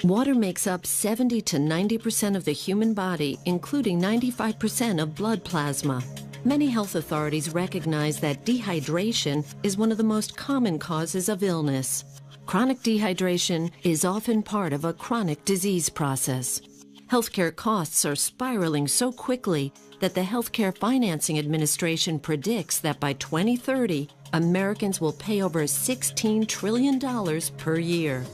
Water makes up 70 to 90% of the human body, including 95% of blood plasma. Many health authorities recognize that dehydration is one of the most common causes of illness. Chronic dehydration is often part of a chronic disease process. Healthcare costs are spiraling so quickly that the Healthcare Financing Administration predicts that by 2030, Americans will pay over $16 trillion per year.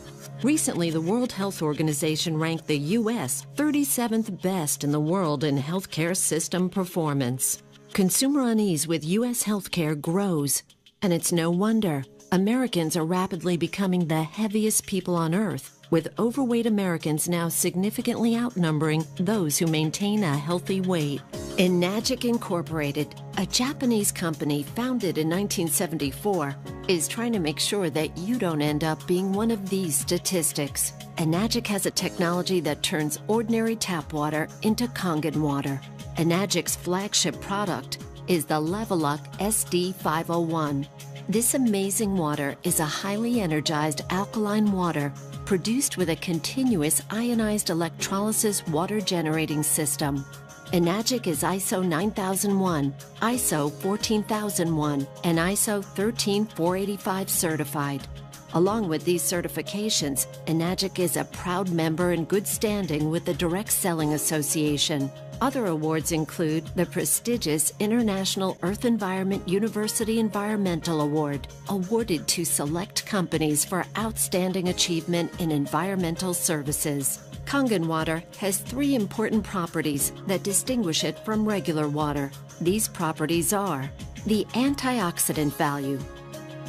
Recently, the World Health Organization ranked the U.S. 37th best in the world in healthcare system performance. Consumer unease with U.S. healthcare grows, and it's no wonder. Americans are rapidly becoming the heaviest people on earth, with overweight Americans now significantly outnumbering those who maintain a healthy weight. Enagic Incorporated, a Japanese company founded in 1974, is trying to make sure that you don't end up being one of these statistics. Enagic has a technology that turns ordinary tap water into Kangen water. Enagic's flagship product is the Leveluck SD501. This amazing water is a highly energized alkaline water produced with a continuous ionized electrolysis water generating system. Enagic is ISO 9001, ISO 14001, and ISO 13485 certified. Along with these certifications, Enagic is a proud member in good standing with the Direct Selling Association. Other awards include the prestigious International Earth Environment University Environmental Award, awarded to select companies for outstanding achievement in environmental services. Kangen water has 3 important properties that distinguish it from regular water. These properties are the antioxidant value,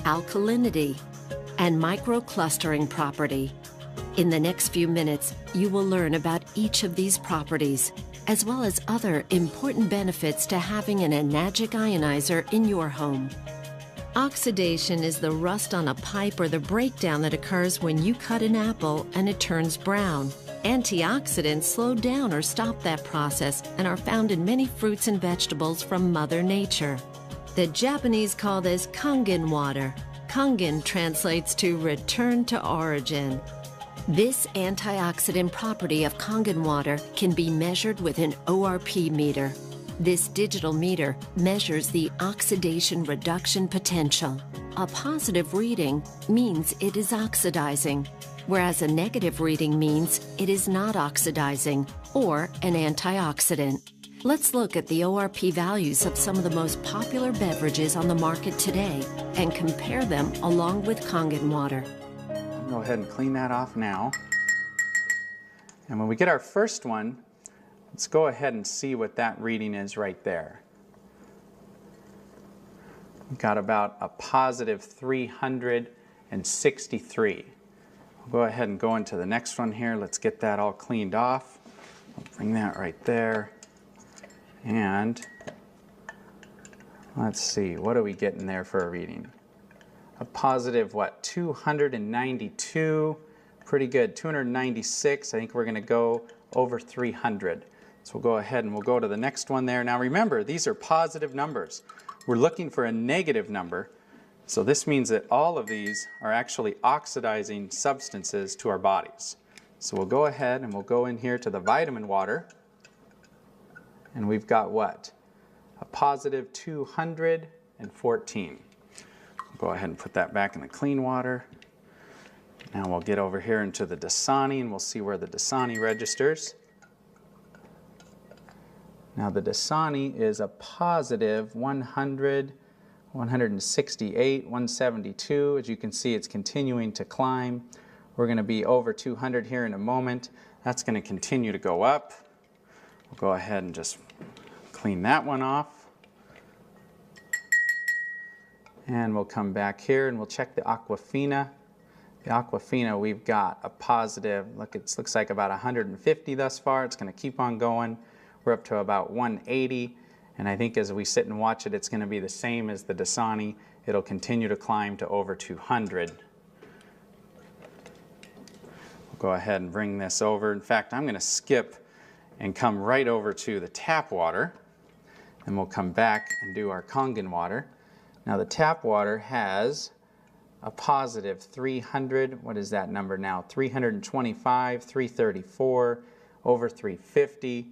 alkalinity, and microclustering property. In the next few minutes, you will learn about each of these properties, as well as other important benefits to having an Enagic ionizer in your home. Oxidation is the rust on a pipe or the breakdown that occurs when you cut an apple and it turns brown. Antioxidants slow down or stop that process and are found in many fruits and vegetables from Mother Nature. The Japanese call this Kangen water. Kangen translates to return to origin. This antioxidant property of Kangen water can be measured with an ORP meter. This digital meter measures the oxidation reduction potential. A positive reading means it is oxidizing, whereas a negative reading means it is not oxidizing or an antioxidant. Let's look at the ORP values of some of the most popular beverages on the market today and compare them along with Kangen water. Go ahead and clean that off now. And when we get our first one, let's go ahead and see what that reading is right there. We've got about a positive 363. We'll go ahead and go into the next one here. Let's get that all cleaned off. I'll bring that right there. And let's see, what are we getting there for a reading? A positive, what, 292, pretty good, 296. I think we're going to go over 300. So we'll go ahead and we'll go to the next one there. Now remember, these are positive numbers. We're looking for a negative number. So this means that all of these are actually oxidizing substances to our bodies. So we'll go ahead and we'll go in here to the vitamin water. And we've got what? A positive 214. Go ahead and put that back in the clean water. Now we'll get over here into the Dasani and we'll see where the Dasani registers. Now the Dasani is a positive 100, 168, 172. As you can see, it's continuing to climb. We're going to be over 200 here in a moment. That's going to continue to go up. We'll go ahead and just clean that one off. And we'll come back here and we'll check the Aquafina. The Aquafina, we've got a positive, look, it looks like about 150 thus far. It's going to keep on going. We're up to about 180. And I think as we sit and watch it, it's going to be the same as the Dasani. It'll continue to climb to over 200. We'll go ahead and bring this over. In fact, I'm going to skip and come right over to the tap water. And we'll come back and do our Kangen water. Now the tap water has a positive 300, what is that number now? 325, 334, over 350.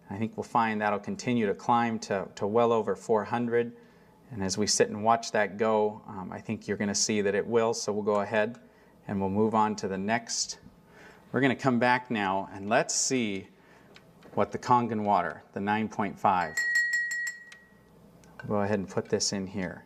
I think we'll find that'll continue to climb to well over 400. And as we sit and watch that go, I think you're going to see that it will. So we'll go ahead and we'll move on to the next. We're going to come back now and let's see what the Kangen water, the 9.5. We'll go ahead and put this in here.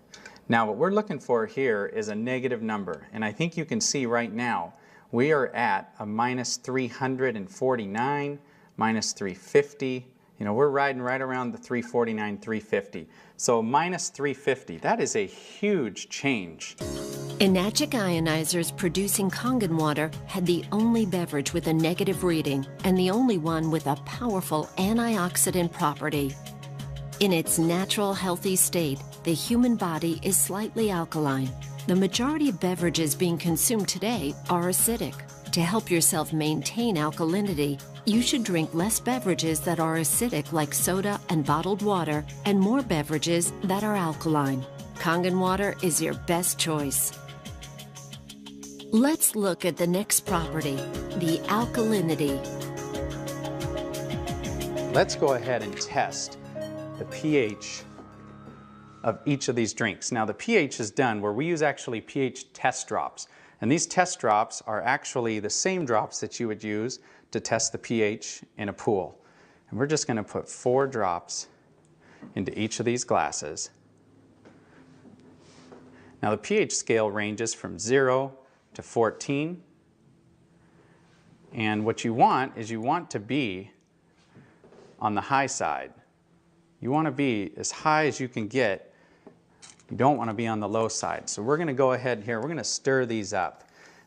Now what we're looking for here is a negative number, and I think you can see right now we are at a minus 349, minus 350. You know, we're riding right around the 349, 350. So minus 350, that is a huge change. Enagic ionizers producing Kangen water had the only beverage with a negative reading and the only one with a powerful antioxidant property. In its natural, healthy state, the human body is slightly alkaline. The majority of beverages being consumed today are acidic. To help yourself maintain alkalinity, you should drink less beverages that are acidic like soda and bottled water, and more beverages that are alkaline. Kangen water is your best choice. Let's look at the next property, the alkalinity. Let's go ahead and test the pH of each of these drinks. Now the pH is done where we use actually pH test drops. And these test drops are actually the same drops that you would use to test the pH in a pool. And we're just going to put 4 drops into each of these glasses. Now the pH scale ranges from 0 to 14. And what you want is you want to be on the high side. You want to be as high as you can get. You don't want to be on the low side. So we're going to go ahead here. We're going to stir these up.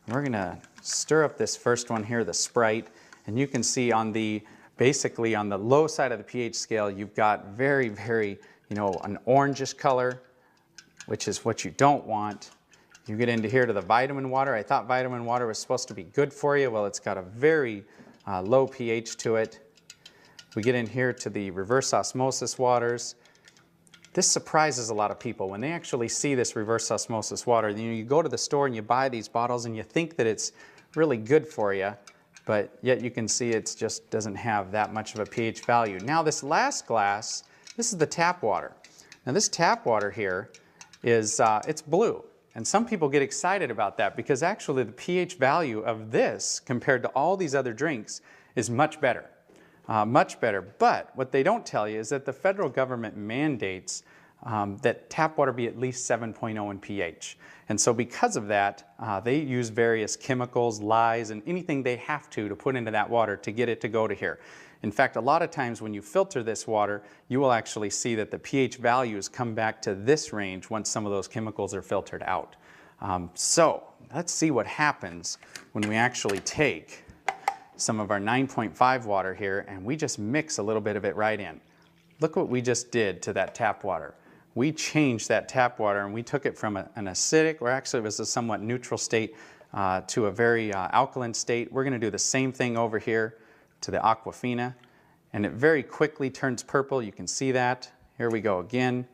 We're going to stir up this first one here, the Sprite. And you can see on the, basically on the low side of the pH scale, you've got very, very, an orangish color, which is what you don't want. You get into here to the vitamin water. I thought vitamin water was supposed to be good for you. Well, it's got a very low pH to it. We get in here to the reverse osmosis waters. This surprises a lot of people when they actually see this reverse osmosis water. You go to the store and you buy these bottles and you think that it's really good for you, but yet you can see it just doesn't have that much of a pH value. Now this last glass, this is the tap water. Now this tap water here is, it's blue. And some people get excited about that because actually the pH value of this compared to all these other drinks is much better. Much better. But what they don't tell you is that the federal government mandates that tap water be at least 7.0 in pH. And so because of that, they use various chemicals, lyes, and anything they have to put into that water to get it to go to here. In fact, a lot of times when you filter this water, you will actually see that the pH values come back to this range once some of those chemicals are filtered out. So let's see what happens when we actually take some of our 9.5 water here and we just mix a little bit of it right in. Look what we just did to that tap water. We changed that tap water and we took it from an acidic, or actually it was a somewhat neutral state, to a very alkaline state. We're going to do the same thing over here to the Aquafina, and it very quickly turns purple. You can see that. Here we go again.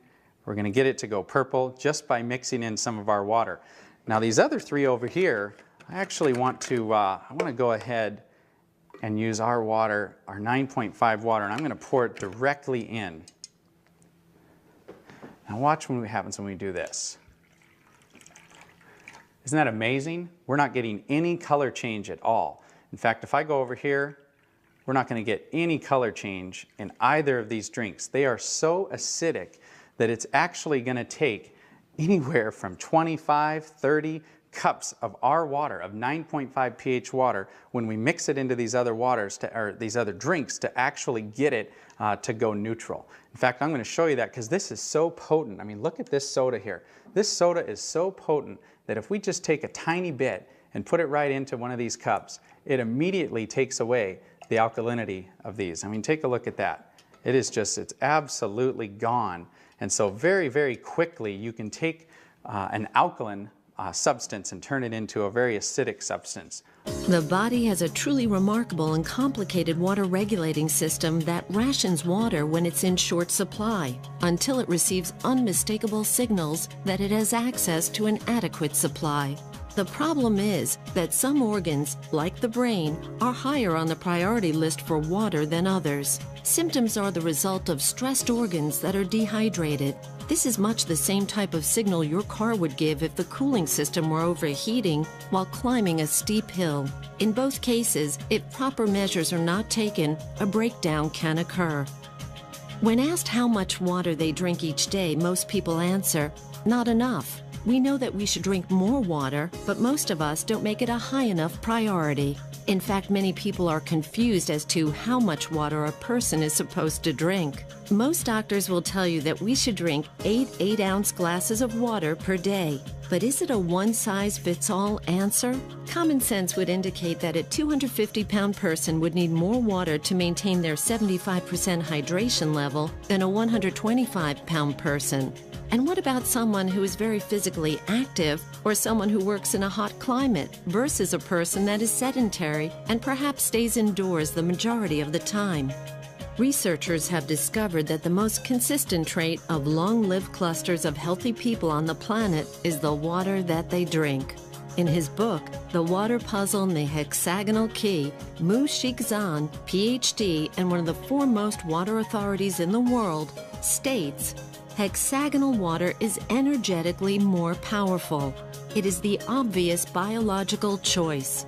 We're going to get it to go purple just by mixing in some of our water. Now these other 3 over here, I actually want to, I want to go ahead and use our water, our 9.5 water, and I'm going to pour it directly in. Now watch what happens when we do this. Isn't that amazing? We're not getting any color change at all. In fact, if I go over here, we're not going to get any color change in either of these drinks. They are so acidic that it's actually going to take anywhere from 25, 30 cups of our water, of 9.5 pH water, when we mix it into these other waters, or these other drinks, to actually get it to go neutral. In fact, I'm going to show you that because this is so potent. I mean, look at this soda here. This soda is so potent that if we just take a tiny bit and put it right into one of these cups, it immediately takes away the alkalinity of these. I mean, take a look at that. It is just, it's absolutely gone. And so very, very quickly you can take an alkaline substance and turn it into a very acidic substance. The body has a truly remarkable and complicated water regulating system that rations water when it's in short supply until it receives unmistakable signals that it has access to an adequate supply. The problem is that some organs, like the brain, are higher on the priority list for water than others. Symptoms are the result of stressed organs that are dehydrated. This is much the same type of signal your car would give if the cooling system were overheating while climbing a steep hill. In both cases, if proper measures are not taken, a breakdown can occur. When asked how much water they drink each day, most people answer, "Not enough." We know that we should drink more water, but most of us don't make it a high enough priority. In fact, many people are confused as to how much water a person is supposed to drink. Most doctors will tell you that we should drink 8 8-ounce glasses of water per day. But is it a one-size-fits-all answer? Common sense would indicate that a 250-pound person would need more water to maintain their 75% hydration level than a 125-pound person. And what about someone who is very physically active or someone who works in a hot climate versus a person that is sedentary and perhaps stays indoors the majority of the time? Researchers have discovered that the most consistent trait of long-lived clusters of healthy people on the planet is the water that they drink. In his book, The Water Puzzle and the Hexagonal Key, Mu Shikzan, PhD and one of the foremost water authorities in the world, states, hexagonal water is energetically more powerful. It is the obvious biological choice.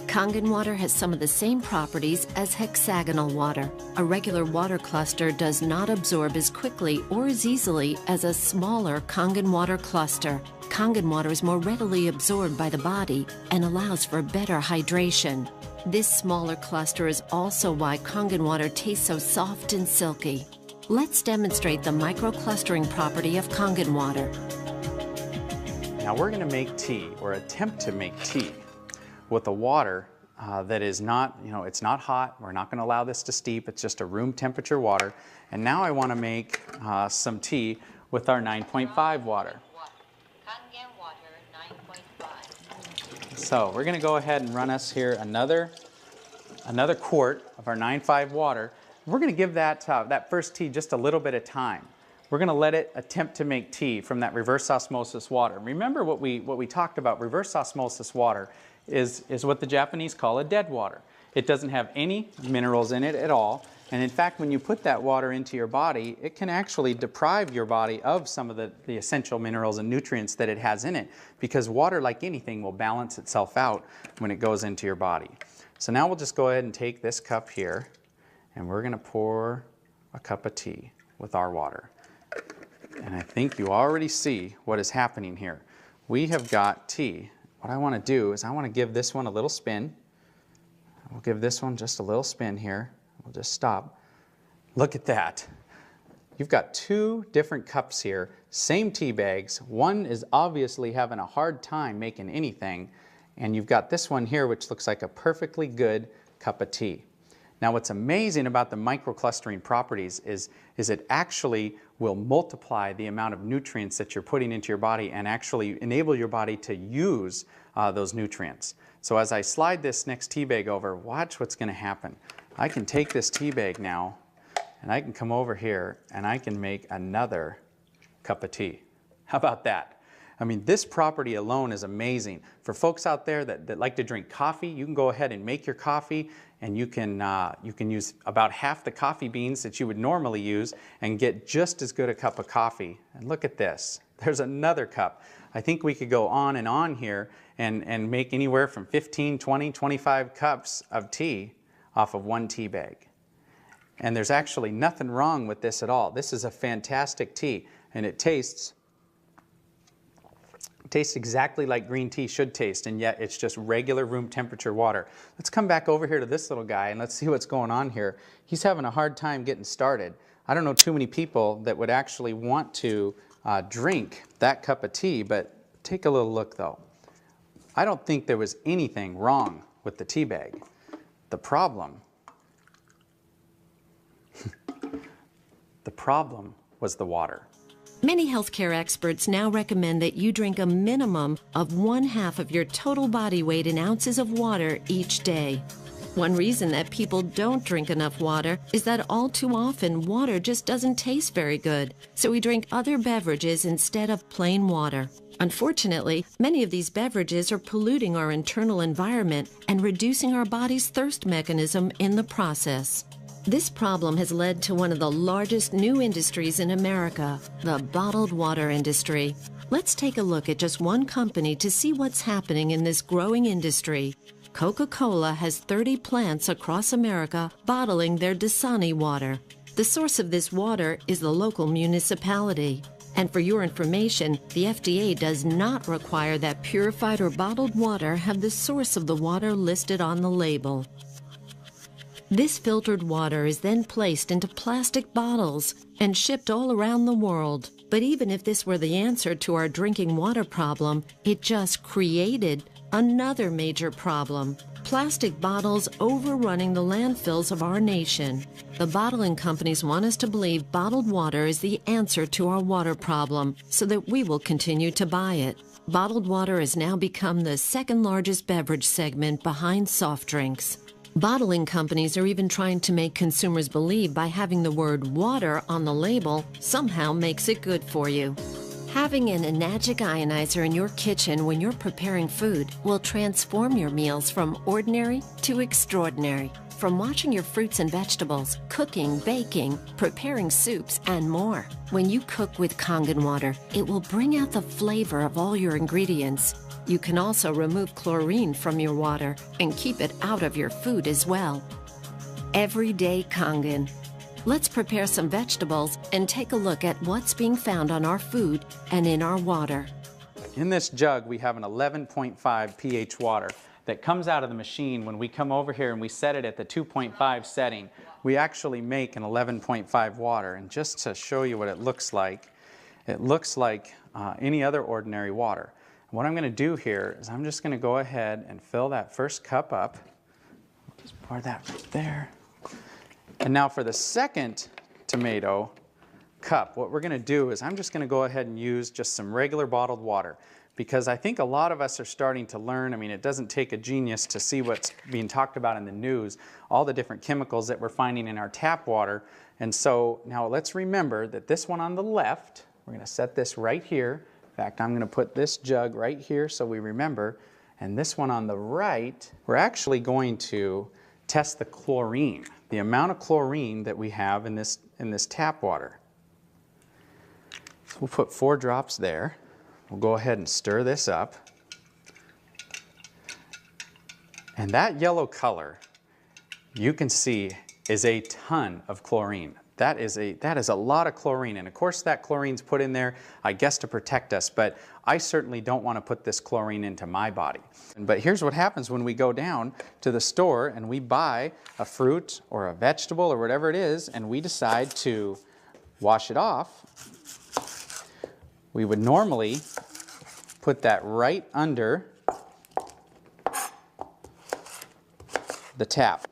Kangen water has some of the same properties as hexagonal water. A regular water cluster does not absorb as quickly or as easily as a smaller Kangen water cluster. Kangen water is more readily absorbed by the body and allows for better hydration. This smaller cluster is also why Kangen water tastes so soft and silky. Let's demonstrate the microclustering property of Kangen water. Now we're going to make tea, or attempt to make tea, with a water that is not, it's not hot. We're not going to allow this to steep. It's just a room temperature water. And now I want to make some tea with our 9.5 water. Kangen water 9.5. So we're going to go ahead and run us here another quart of our 9.5 water. We're going to give that first tea just a little bit of time. We're going to let it attempt to make tea from that reverse osmosis water. Remember what we talked about. Reverse osmosis water is what the Japanese call a dead water. It doesn't have any minerals in it at all. And in fact, when you put that water into your body, it can actually deprive your body of some of the essential minerals and nutrients that it has in it, because water, like anything, will balance itself out when it goes into your body. So now we'll just go ahead and take this cup here, and we're going to pour a cup of tea with our water. And I think you already see what is happening here. We have got tea. What I want to do is I want to give this one a little spin. We'll give this one just a little spin here. We'll just stop. Look at that. You've got two different cups here, same tea bags. One is obviously having a hard time making anything, and you've got this one here which looks like a perfectly good cup of tea. Now what's amazing about the microclustering properties is it actually will multiply the amount of nutrients that you're putting into your body and actually enable your body to use those nutrients. So as I slide this next tea bag over, watch what's going to happen. I can take this tea bag now and I can come over here and I can make another cup of tea. How about that? I mean, this property alone is amazing. For folks out there that like to drink coffee, you can go ahead and make your coffee, and you can use about half the coffee beans that you would normally use and get just as good a cup of coffee. And look at this. There's another cup. I think we could go on here and make anywhere from 15, 20, 25 cups of tea off of one tea bag. And there's actually nothing wrong with this at all. This is a fantastic tea, and it tastes exactly like green tea should taste, and yet it's just regular room temperature water. Let's come back over here to this little guy and let's see what's going on here. He's having a hard time getting started. I don't know too many people that would actually want to drink that cup of tea, but take a little look though. I don't think there was anything wrong with the tea bag. The problem was the water. Many healthcare experts now recommend that you drink a minimum of 1/2 of your total body weight in ounces of water each day. One reason that people don't drink enough water is that all too often water just doesn't taste very good, so we drink other beverages instead of plain water. Unfortunately, many of these beverages are polluting our internal environment and reducing our body's thirst mechanism in the process. This problem has led to one of the largest new industries in America, the bottled water industry. Let's take a look at just one company to see what's happening in this growing industry. Coca-Cola has 30 plants across America bottling their Dasani water. The source of this water is the local municipality. And for your information, the FDA does not require that purified or bottled water have the source of the water listed on the label. This filtered water is then placed into plastic bottles and shipped all around the world. But even if this were the answer to our drinking water problem, it just created another major problem: plastic bottles overrunning the landfills of our nation. The bottling companies want us to believe bottled water is the answer to our water problem, so that we will continue to buy it. Bottled water has now become the second largest beverage segment behind soft drinks. Bottling companies are even trying to make consumers believe by having the word water on the label somehow makes it good for you. Having an enagic ionizer in your kitchen when you're preparing food will transform your meals from ordinary to extraordinary. From washing your fruits and vegetables, cooking, baking, preparing soups, and more. When you cook with Kangen water, it will bring out the flavor of all your ingredients. You can also remove chlorine from your water and keep it out of your food as well. Everyday Kangen. Let's prepare some vegetables and take a look at what's being found on our food and in our water. In this jug, we have an 11.5 pH water that comes out of the machine. When we come over here and we set it at the 2.5 setting, we actually make an 11.5 water. And just to show you what it looks like any other ordinary water. What I'm going to do here is I'm just going to go ahead and fill that first cup up. Just pour that right there. And now for the second tomato cup, what we're going to do is I'm just going to go ahead and use just some regular bottled water, because I think a lot of us are starting to learn. I mean, it doesn't take a genius to see what's being talked about in the news, all the different chemicals that we're finding in our tap water. And so now let's remember that this one on the left, we're going to set this right here. In fact, I'm going to put this jug right here so we remember. And this one on the right, we're actually going to test the chlorine, the amount of chlorine that we have in this tap water. So we'll put 4 drops there. We'll go ahead and stir this up. And that yellow color, you can see, is a ton of chlorine. That is a lot of chlorine, and of course that chlorine's put in there, I guess, to protect us, but I certainly don't want to put this chlorine into my body. But here's what happens when we go down to the store and we buy a fruit or a vegetable or whatever it is, and we decide to wash it off. We would normally put that right under the tap.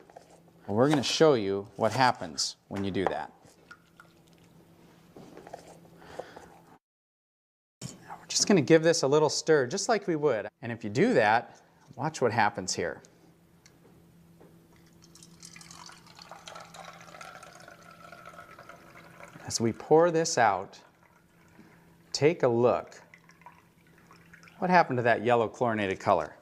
Well, we're going to show you what happens when you do that. Just going to give this a little stir, just like we would. And if you do that, watch what happens here. As we pour this out, take a look. What happened to that yellow chlorinated color?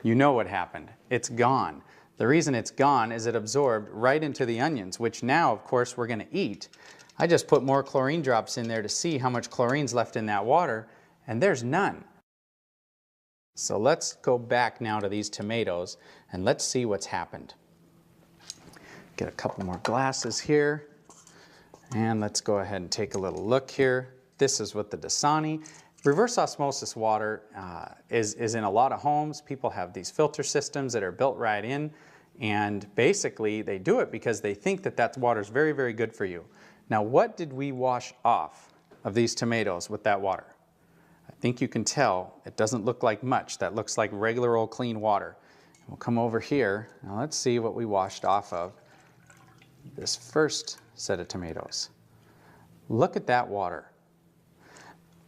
You know what happened. It's gone. The reason it's gone is it absorbed right into the onions, which now, of course, we're going to eat. I just put more chlorine drops in there to see how much chlorine's left in that water, and there's none. So let's go back now to these tomatoes and let's see what's happened. Get a couple more glasses here, and let's go ahead and take a little look here. This is what the Dasani. Reverse osmosis water is in a lot of homes. People have these filter systems that are built right in, and basically they do it because they think that that water is very, very good for you. Now, what did we wash off of these tomatoes with that water? I think you can tell it doesn't look like much. That looks like regular old clean water. We'll come over here. Now let's see what we washed off of this first set of tomatoes. Look at that water.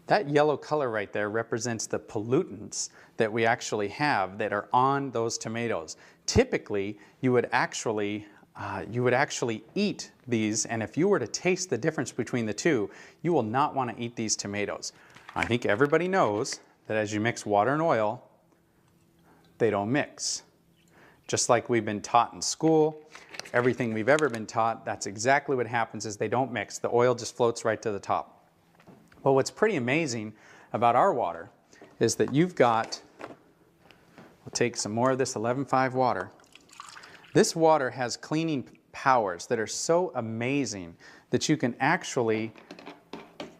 That yellow color right there represents the pollutants that we actually have that are on those tomatoes. Typically, you would actually eat these, and if you were to taste the difference between the two, you will not want to eat these tomatoes. I think everybody knows that as you mix water and oil, they don't mix. Just like we've been taught in school, everything we've ever been taught, that's exactly what happens is they don't mix. The oil just floats right to the top. Well, what's pretty amazing about our water is that you've got, we'll take some more of this 11.5 water. This water has cleaning powers that are so amazing that you can actually,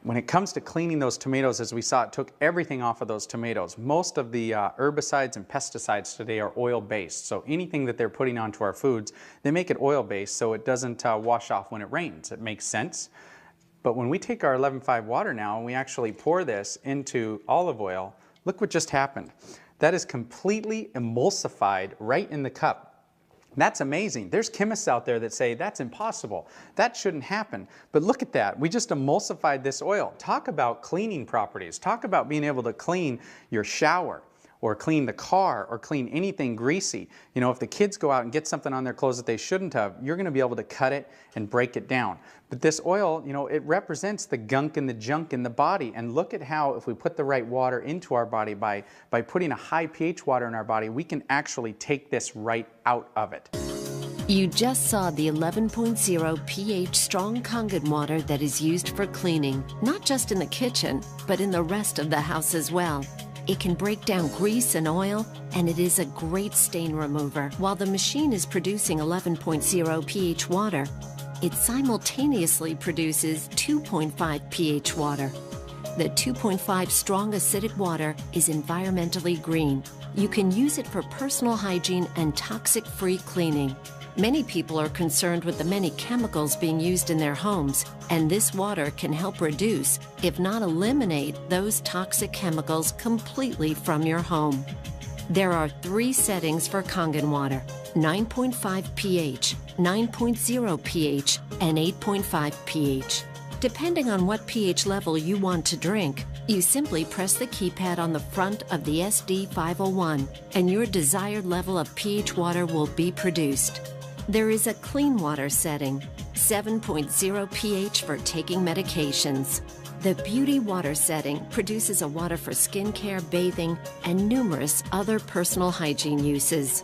when it comes to cleaning those tomatoes, as we saw, it took everything off of those tomatoes. Most of the herbicides and pesticides today are oil-based. So anything that they're putting onto our foods, they make it oil-based so it doesn't wash off when it rains. It makes sense. But when we take our 11.5 water now and we actually pour this into olive oil, look what just happened. That is completely emulsified right in the cup. That's amazing. There's chemists out there that say that's impossible. That shouldn't happen. But look at that. We just emulsified this oil. Talk about cleaning properties. Talk about being able to clean your shower or clean the car or clean anything greasy. You know, if the kids go out and get something on their clothes that they shouldn't have, you're going to be able to cut it and break it down. But this oil, you know, it represents the gunk and the junk in the body. And look at how if we put the right water into our body by putting a high pH water in our body, we can actually take this right out of it. You just saw the 11.0 pH strong Kangen water that is used for cleaning, not just in the kitchen, but in the rest of the house as well. It can break down grease and oil, and it is a great stain remover. While the machine is producing 11.0 pH water, it simultaneously produces 2.5 pH water. The 2.5 strong acidic water is environmentally green. You can use it for personal hygiene and toxic-free cleaning. Many people are concerned with the many chemicals being used in their homes, and this water can help reduce, if not eliminate, those toxic chemicals completely from your home. There are 3 settings for Kangen water: 9.5 pH, 9.0 pH, and 8.5 pH. Depending on what pH level you want to drink, you simply press the keypad on the front of the SD501, and your desired level of pH water will be produced. There is a clean water setting, 7.0 pH for taking medications. The beauty water setting produces a water for skincare, bathing, and numerous other personal hygiene uses.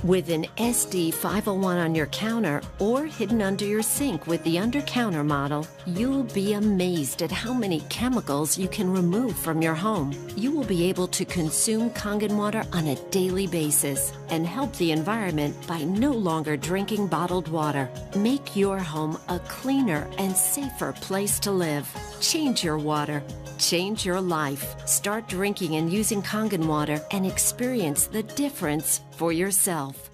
With an SD501 on your counter or hidden under your sink with the under-counter model, you'll be amazed at how many chemicals you can remove from your home. You will be able to consume Kangen water on a daily basis and help the environment by no longer drinking bottled water. Make your home a cleaner and safer place to live. Change your water. Change your life. Start drinking and using Kangen water and experience the difference for yourself.